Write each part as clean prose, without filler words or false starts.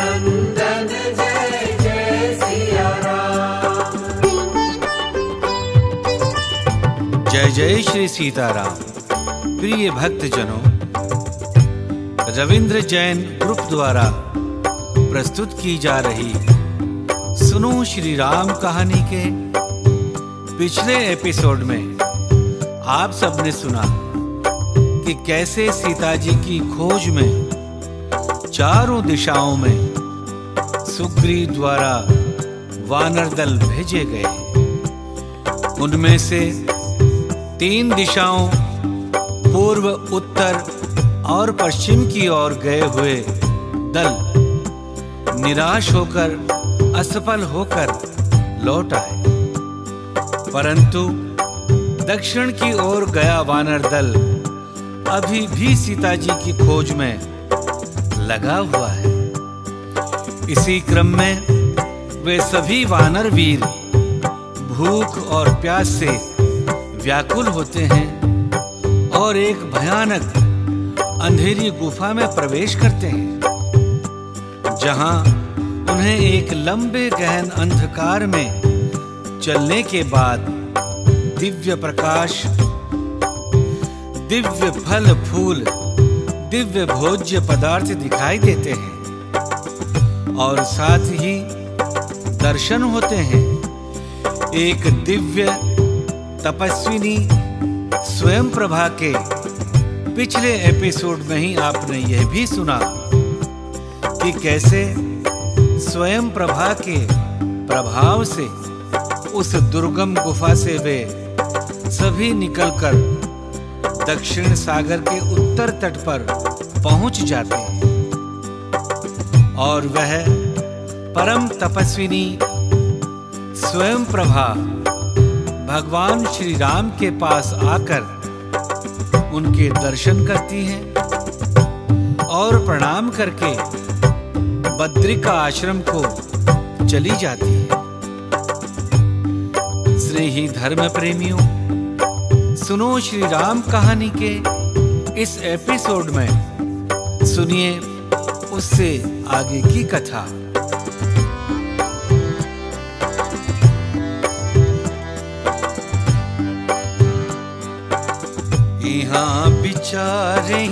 नंदन जय जय सिया राम। जय जय श्री सीताराम। प्रिय भक्तजनों, रविंद्र जैन ग्रुप द्वारा प्रस्तुत की जा रही सुनो श्री राम कहानी के पिछले एपिसोड में आप सबने सुना कि कैसे सीता जी की खोज में चारों दिशाओं में सुग्रीव द्वारा वानर दल भेजे गए। उनमें से 3 दिशाओं पूर्व, उत्तर और पश्चिम की ओर गए हुए दल निराश होकर, असफल होकर लौट आए, परंतु दक्षिण की ओर गया वानर दल अभी भी सीता जी की खोज में लगा हुआ है। इसी क्रम में वे सभी वानर वीर भूख और प्यास से व्याकुल होते हैं और एक भयानक अंधेरी गुफा में प्रवेश करते हैं, जहां उन्हें एक लंबे गहन अंधकार में चलने के बाद दिव्य प्रकाश, दिव्य फल फूल, दिव्य भोज्य पदार्थ दिखाई देते हैं और साथ ही दर्शन होते हैं एक दिव्य तपस्विनी स्वयं प्रभा के। पिछले एपिसोड में ही आपने यह भी सुना कि कैसे स्वयं प्रभा के प्रभाव से उस दुर्गम गुफा से वे सभी निकलकर दक्षिण सागर के उत्तर तट पर पहुंच जाते हैं और वह परम तपस्विनी स्वयं प्रभा भगवान श्री राम के पास आकर उनके दर्शन करती हैं और प्रणाम करके बद्रिका आश्रम को चली जाती है। स्नेही धर्म प्रेमियों, सुनो श्री राम कहानी के इस एपिसोड में सुनिए उससे आगे की कथा। यहाँ विचारे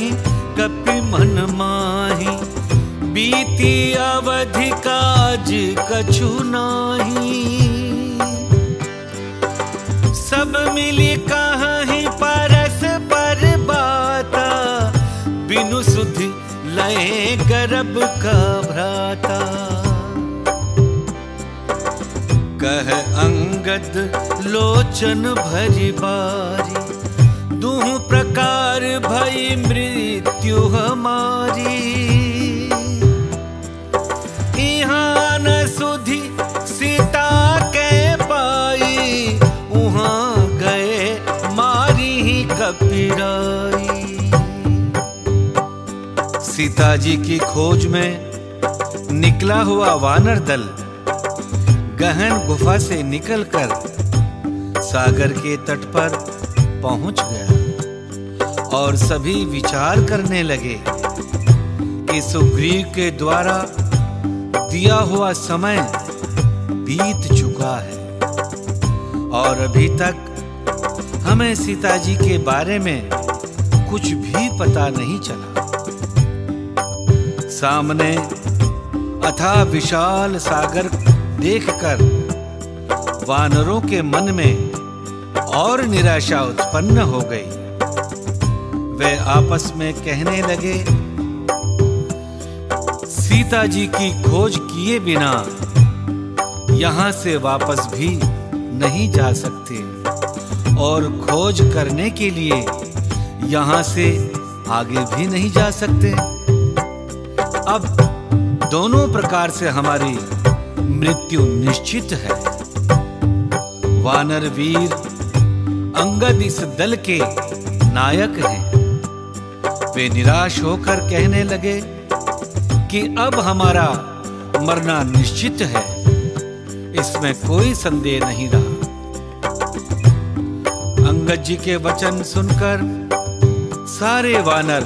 कपि मन माही, बीती अवधि काज कछु नाही। सब मिली कहीं परस पर बाता, बिनु सुधि लय गर्भ का भ्राता। कह अंगद लोचन भरी बारी, दुह प्रकार भई मृत्यु हमारी। यहाँ न सुधि सीता के पाई, उहाँ गए मारी ही कपिराई। सीता जी की खोज में निकला हुआ वानर दल गहन गुफा से निकलकर सागर के तट पर पहुंच गया और सभी विचार करने लगे कि सुग्रीव के द्वारा दिया हुआ समय बीत चुका है और अभी तक हमें सीता जी के बारे में कुछ भी पता नहीं चला। सामने अथाह विशाल सागर देखकर वानरों के मन में और निराशा उत्पन्न हो गई। वे आपस में कहने लगे, सीता जी की खोज किए बिना यहाँ से वापस भी नहीं जा सकते और खोज करने के लिए यहाँ से आगे भी नहीं जा सकते। अब दोनों प्रकार से हमारी मृत्यु निश्चित है। वानर वीर अंगद इस दल के नायक हैं। वे निराश होकर कहने लगे कि अब हमारा मरना निश्चित है, इसमें कोई संदेह नहीं रहा। अंगद जी के वचन सुनकर सारे वानर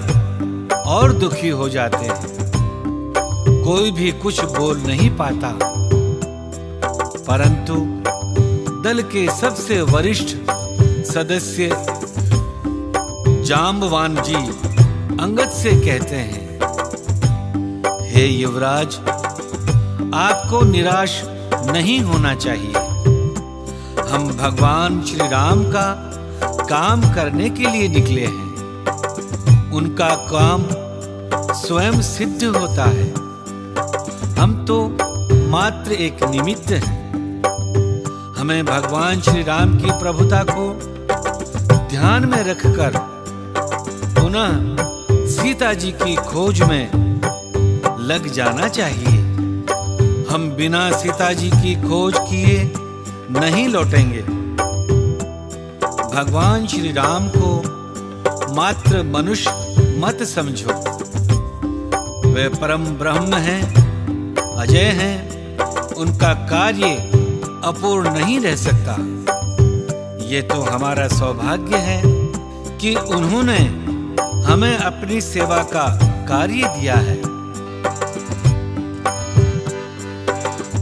और दुखी हो जाते हैं कोई भी कुछ बोल नहीं पाता, परंतु दल के सबसे वरिष्ठ सदस्य जांबवान जी अंगद से कहते हैं, हे युवराज, आपको निराश नहीं होना चाहिए। हम भगवान श्री राम का काम करने के लिए निकले हैं। उनका काम स्वयं सिद्ध होता है। हम तो मात्र एक निमित्त हैं। हमें भगवान श्री राम की प्रभुता को ध्यान में रखकर पुनः सीता जी की खोज में लग जाना चाहिए। हम बिना सीता जी की खोज किए नहीं लौटेंगे। भगवान श्री राम को मात्र मनुष्य मत समझो। वे परम ब्रह्म हैं, अजय हैं। उनका कार्य अपूर्ण नहीं रह सकता। ये तो हमारा सौभाग्य है कि उन्होंने हमें अपनी सेवा का कार्य दिया है।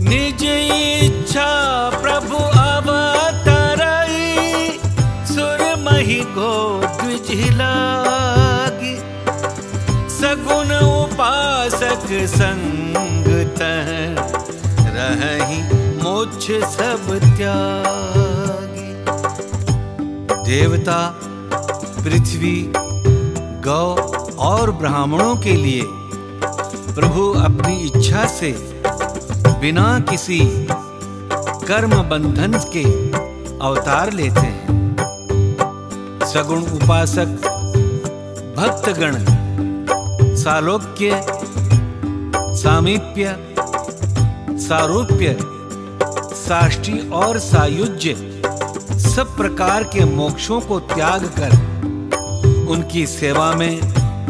निज इच्छा प्रभु अवतरई, सुरमहि गो द्विज लागी। सगुन उपासक संग तह, रहहि मोक्ष सब त्यागी। देवता, पृथ्वी, गौ और ब्राह्मणों के लिए प्रभु अपनी इच्छा से बिना किसी कर्म बंधन के अवतार लेते हैं। सगुण उपासक भक्तगण सालोक्य, सामीप्य, सारूप्य, साष्टी और सायुज्य सब प्रकार के मोक्षों को त्याग कर उनकी सेवा में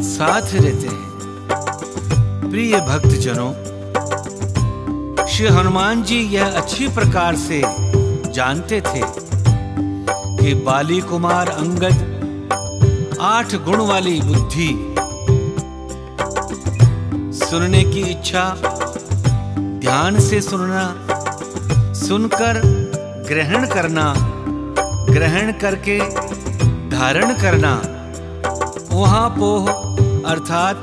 साथ रहते हैं। प्रिय भक्तजनों, श्री हनुमान जी यह अच्छी प्रकार से जानते थे कि बाली कुमार अंगद 8 गुण वाली बुद्धि, सुनने की इच्छा, ध्यान से सुनना, सुनकर ग्रहण करना, ग्रहण करके धारण करना, ऊहापोह अर्थात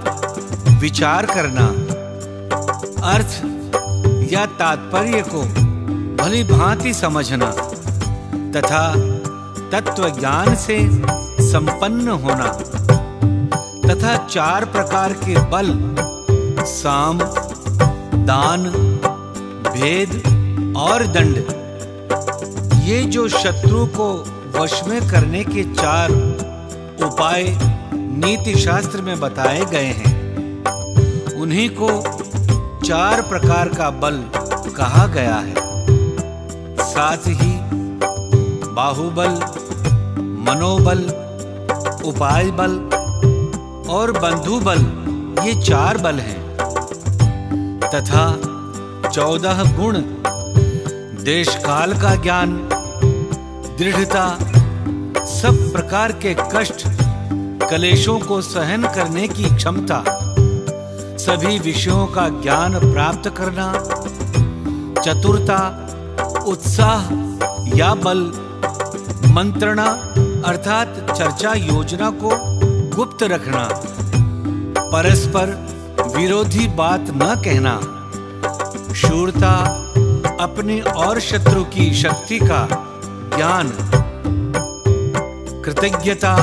विचार करना, अर्थ या तात्पर्य को भली भांति समझना तथा तत्व ज्ञान से संपन्न होना तथा 4 प्रकार के बल, साम, दान, भेद और दंड, ये जो शत्रु को वश में करने के 4 उपाय नीति शास्त्र में बताए गए हैं, उन्हीं को 4 प्रकार का बल कहा गया है। साथ ही बाहुबल, मनोबल, उपाय बल और बंधु बल, ये 4 बल हैं तथा 14 गुण, देश काल का ज्ञान, दृढ़ता, सब प्रकार के कष्ट कलेशों को सहन करने की क्षमता, सभी विषयों का ज्ञान प्राप्त करना, चतुरता, उत्साह या बल, मंत्रणा अर्थात चर्चा योजना को गुप्त रखना, परस्पर विरोधी बात न कहना, शूरता, अपने और शत्रु की शक्ति का ज्ञान, कृतज्ञता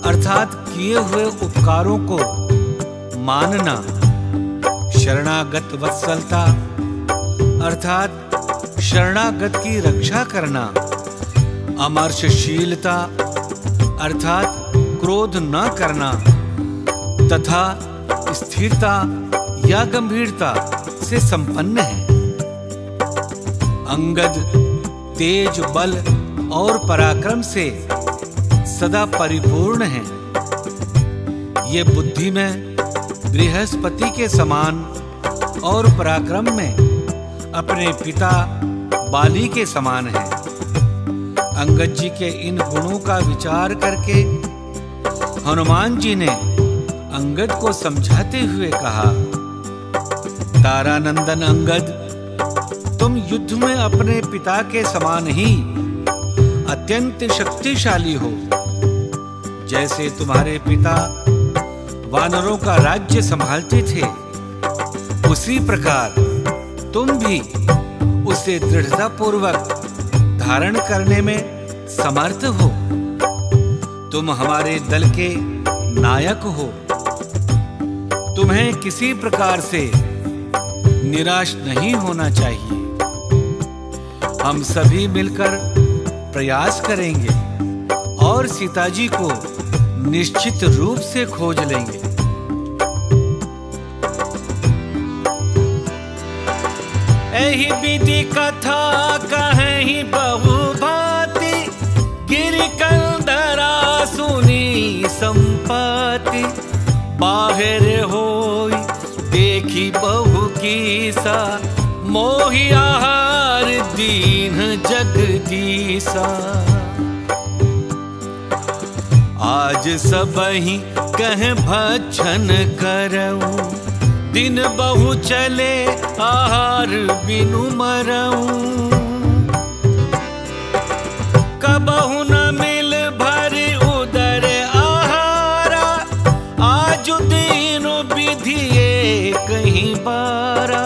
अर्थात किए हुए उपकारों को मानना, शरणागत वत्सलता अर्थात शरणागत की रक्षा करना, अमर्षशीलता अर्थात क्रोध न करना तथा स्थिरता या गंभीरता से संपन्न है। अंगद तेज, बल और पराक्रम से सदा परिपूर्ण है। ये बुद्धि में बृहस्पति के समान और पराक्रम में अपने पिता बाली के समान है। अंगद जी के इन गुणों का विचार करके हनुमान जी ने अंगद को समझाते हुए कहा, तारानंदन अंगद, तुम युद्ध में अपने पिता के समान ही अत्यंत शक्तिशाली हो। जैसे तुम्हारे पिता वानरों का राज्य संभालते थे, उसी प्रकार तुम भी उसे दृढ़तापूर्वक धारण करने में समर्थ हो। तुम हमारे दल के नायक हो। तुम्हें किसी प्रकार से निराश नहीं होना चाहिए। हम सभी मिलकर प्रयास करेंगे और सीता जी को निश्चित रूप से खोज लेंगे। एहि विधि कथा कहीं बहु भांति, गिरि कंदरा सुनी संपत्ति। बाहर होई देखी बहु कीसा, मोहि आहार दीन जगदीसा। आज सबहि कह भक्षण करऊं, दिन बहु चले आहार बिनु मरऊं। कबहु न मिल भरि उदर आहारा, आज दीन विधिए कहीं बारा।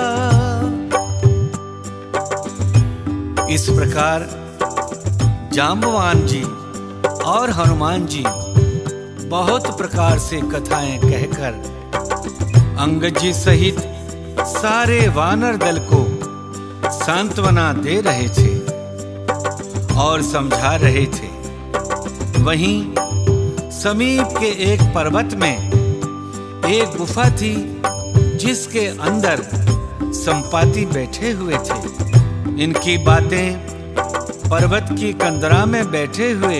इस प्रकार जाम्बवान जी और हनुमान जी बहुत प्रकार से कथाएं कहकर अंगद जी सहित सारे वानर दल को सांत्वना दे रहे थे और समझा रहे थे। वहीं समीप के एक पर्वत में एक गुफा थी, जिसके अंदर संपाति बैठे हुए थे। इनकी बातें पर्वत की कंदरा में बैठे हुए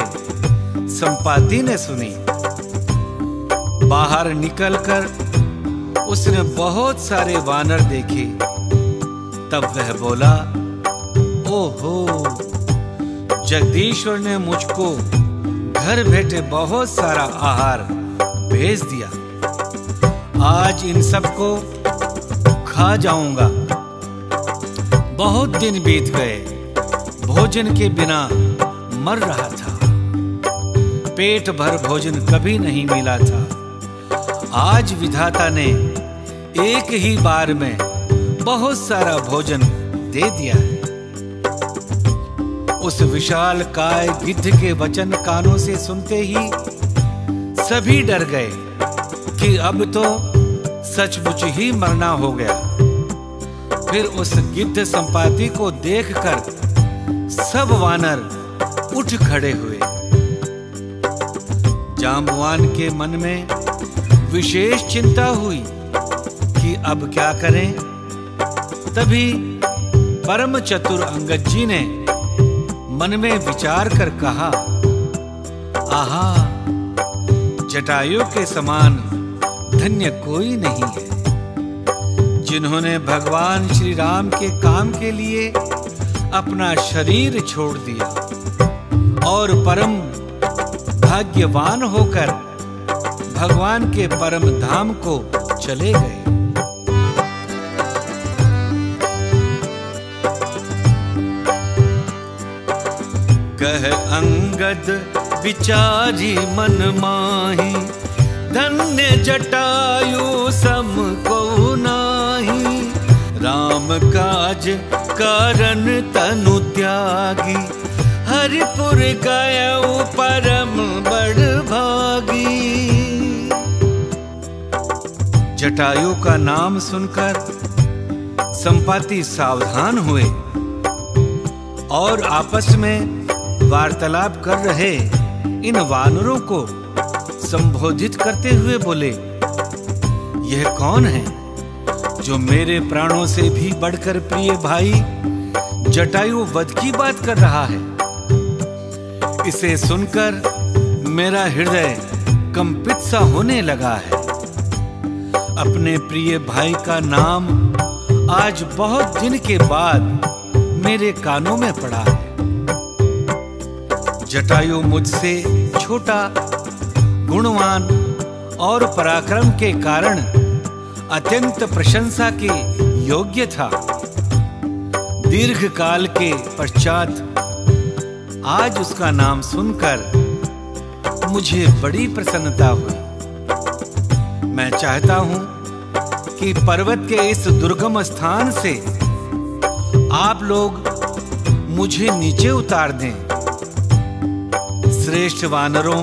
संपाति ने सुनी। बाहर निकलकर उसने बहुत सारे वानर देखे। तब वह बोला, ओहो, जगदीश्वर ने मुझको घर बैठे बहुत सारा आहार भेज दिया। आज इन सबको खा जाऊंगा। बहुत दिन बीत गए, भोजन के बिना मर रहा था। पेट भर भोजन कभी नहीं मिला था। आज विधाता ने एक ही बार में बहुत सारा भोजन दे दिया है। उस विशाल काय गिद्ध के वचन कानों से सुनते ही सभी डर गए कि अब तो सचमुच ही मरना हो गया। फिर उस गिद्ध संपाति को देखकर सब वानर उठ खड़े हुए। जाम्बवान के मन में विशेष चिंता हुई कि अब क्या करें। तभी परम चतुर अंगद जी ने मन में विचार कर कहा, आहा, जटायु के समान धन्य कोई नहीं है, जिन्होंने भगवान श्री राम के काम के लिए अपना शरीर छोड़ दिया और परम भाग्यवान होकर भगवान के परम धाम को चले गए। कह अंगद विचारी मन माही, धन्य जटायु सम को नाही। राम काज कारण तनु त्यागी, हरिपुर गयउ परम बड़ भागी। जटायु का नाम सुनकर संपाति सावधान हुए और आपस में वार्तालाप कर रहे इन वानरों को संबोधित करते हुए बोले, यह कौन है जो मेरे प्राणों से भी बढ़कर प्रिय भाई जटायु वध की बात कर रहा है। इसे सुनकर मेरा हृदय कंपित सा होने लगा है। अपने प्रिय भाई का नाम आज बहुत दिन के बाद मेरे कानों में पड़ा है। जटायु मुझसे छोटा, गुणवान और पराक्रम के कारण अत्यंत प्रशंसा के योग्य था। दीर्घ काल के पश्चात आज उसका नाम सुनकर मुझे बड़ी प्रसन्नता हुई। मैं चाहता हूं कि पर्वत के इस दुर्गम स्थान से आप लोग मुझे नीचे उतार दें। श्रेष्ठ वानरों,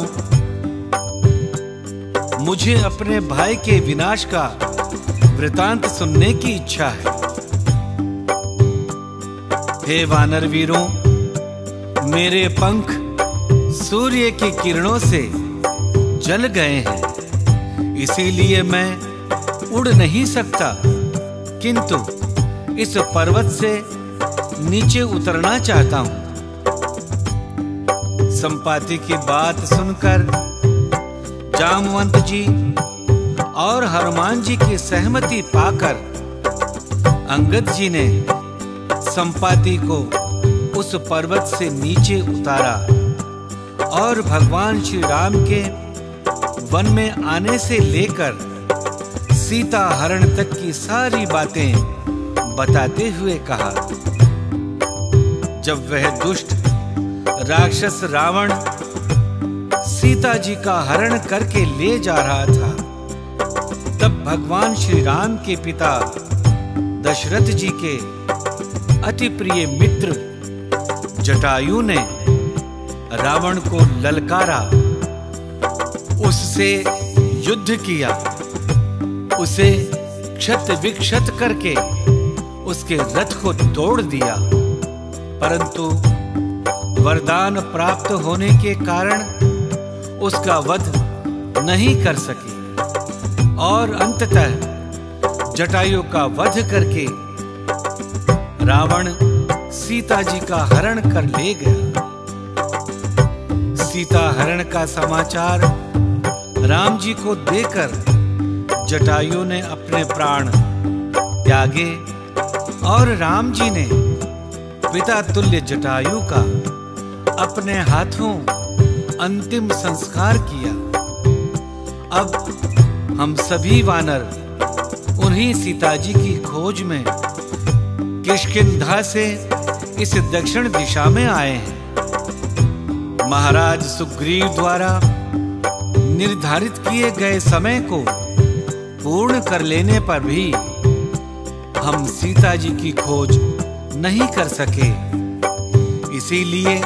मुझे अपने भाई के विनाश का वृतांत सुनने की इच्छा है। हे वानर वीरों, मेरे पंख सूर्य की किरणों से जल गए हैं, इसीलिए मैं उड़ नहीं सकता, किंतु इस पर्वत से नीचे उतरना चाहता हूं। संपाति की बात सुनकर जामवंत जी और हनुमान जी की सहमति पाकर अंगद जी ने संपाति को उस पर्वत से नीचे उतारा और भगवान श्री राम के वन में आने से लेकर सीता हरण तक की सारी बातें बताते हुए कहा। जब वह दुष्ट राक्षस रावण सीता जी का हरण करके ले जा रहा था, तब भगवान श्री राम के पिता दशरथ जी के अति प्रिय मित्र जटायु ने रावण को ललकारा, उससे युद्ध किया, उसे क्षत विक्षत करके उसके रथ को तोड़ दिया, परंतु वरदान प्राप्त होने के कारण उसका वध नहीं कर सके और अंततः जटायु का वध करके रावण सीता जी का हरण कर ले गया। सीता हरण का समाचार राम जी को देकर जटायु ने अपने प्राण त्यागे और राम जी ने पिता तुल्य जटायु का अपने हाथों अंतिम संस्कार किया। अब हम सभी वानर उन्हीं सीता जी की खोज में किष्किंधा से इस दक्षिण दिशा में आए हैं। महाराज सुग्रीव द्वारा निर्धारित किए गए समय को पूर्ण कर लेने पर भी हम सीता जी की खोज नहीं कर सके, इसीलिए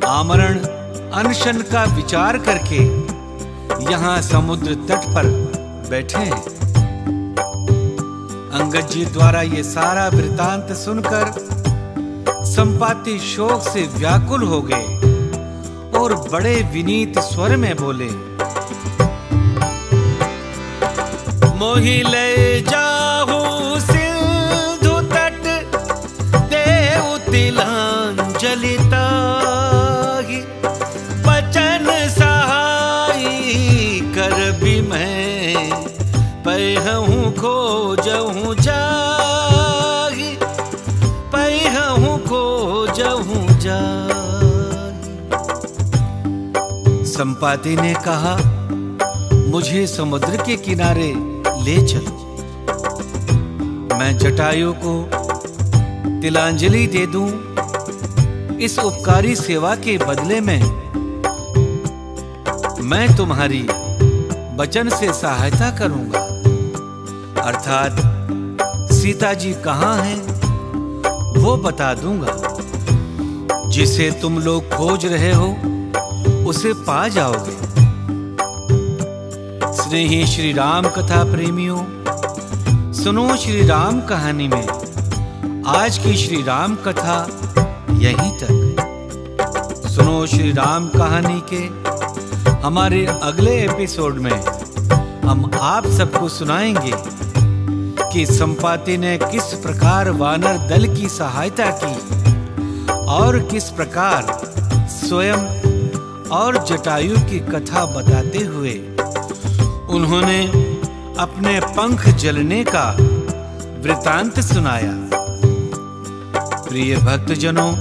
आमरण अनशन का विचार करके यहाँ समुद्र तट पर बैठे हैं। अंगद जी द्वारा ये सारा वृतांत सुनकर संपाति शोक से व्याकुल हो गए और बड़े विनीत स्वर में बोले, मोहि ले जाहु सिंधु तट देउ तिलांजलि ताहि, बचन सहाई कर भी मैं पैहूं खोजहूं जाहि, पैहूं खोजहूं जाहि। संपाति ने कहा, मुझे समुद्र के किनारे ले चलो, मैं जटायु को तिलांजलि दे दूं। इस उपकारी सेवा के बदले में मैं तुम्हारी वचन से सहायता करूंगा, अर्थात सीता जी कहाँ हैं वो बता दूंगा। जिसे तुम लोग खोज रहे हो उसे पा जाओगे। स्नेही श्री राम कथा प्रेमियों, सुनो श्री राम कहानी में आज की श्री राम कथा यहीं तक। सुनो श्री राम कहानी के हमारे अगले एपिसोड में हम आप सबको सुनाएंगे कि संपाति ने किस प्रकार वानर दल की सहायता की और किस प्रकार स्वयं और जटायु की कथा बताते हुए उन्होंने अपने पंख जलने का वृतांत सुनाया। प्रिय भक्तजनों,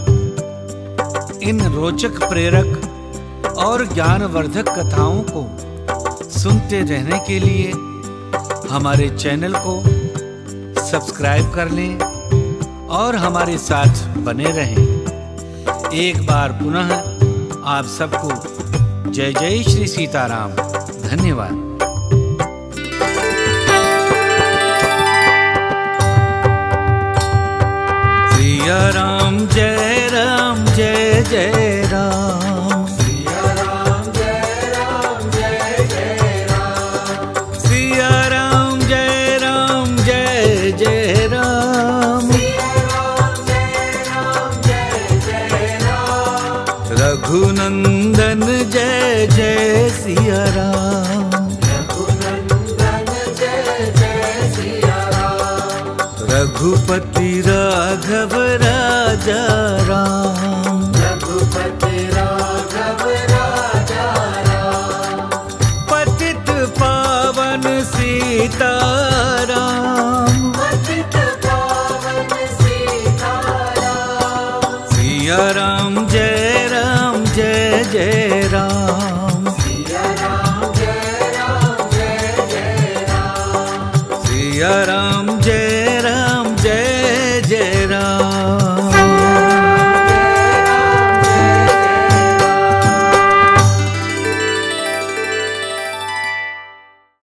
इन रोचक प्रेरक और ज्ञानवर्धक कथाओं को सुनते रहने के लिए हमारे चैनल को सब्सक्राइब कर लें और हमारे साथ बने रहें। एक बार पुनः आप सबको जय जय श्री सीताराम। धन्यवाद। सिया राम जय जय राम। सिया राम जय जय राम। सिया राम जय जय राम। सिया राम जय जय राम। रघुनंदन जय जय सिया राम। रघुनंदन जय जय सिया राम। रघुपति राघव राजा राम। रघुपति राघव